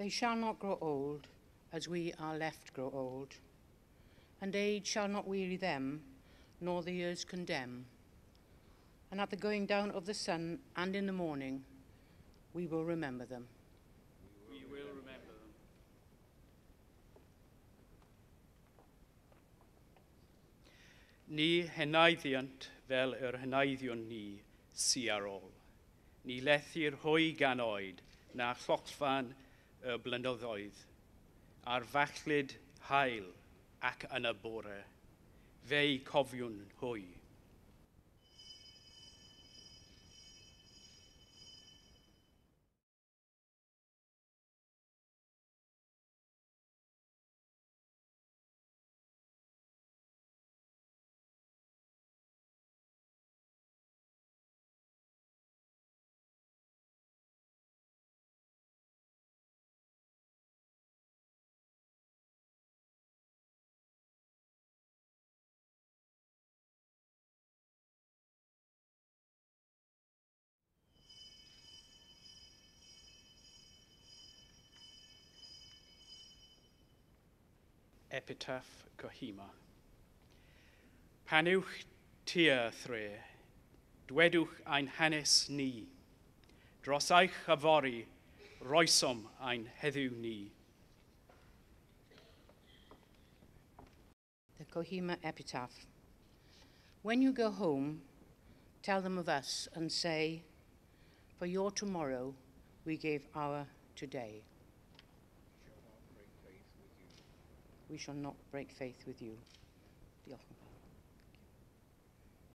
They shall not grow old, as we are left grow old, and age shall not weary them, nor the years condemn. And at the going down of the sun and in the morning, we will remember them. We will remember them. Ni henaiddiant fel yr henaiddion ni sy ar ôl. Ni lethi'r hwy gan oed na llollfan y blynyddoedd, a'r fachlyd hael ac yn y bore, fe'i cofiwn hwy. Epitaph Kohima. Panwch tua thre, dwedwch ein hanes ni, dros eich yfori, roesom ein heddiw ni. The Kohima Epitaph. When you go home, tell them of us and say, for your tomorrow we gave our today. We shall not break faith with you. Diolch.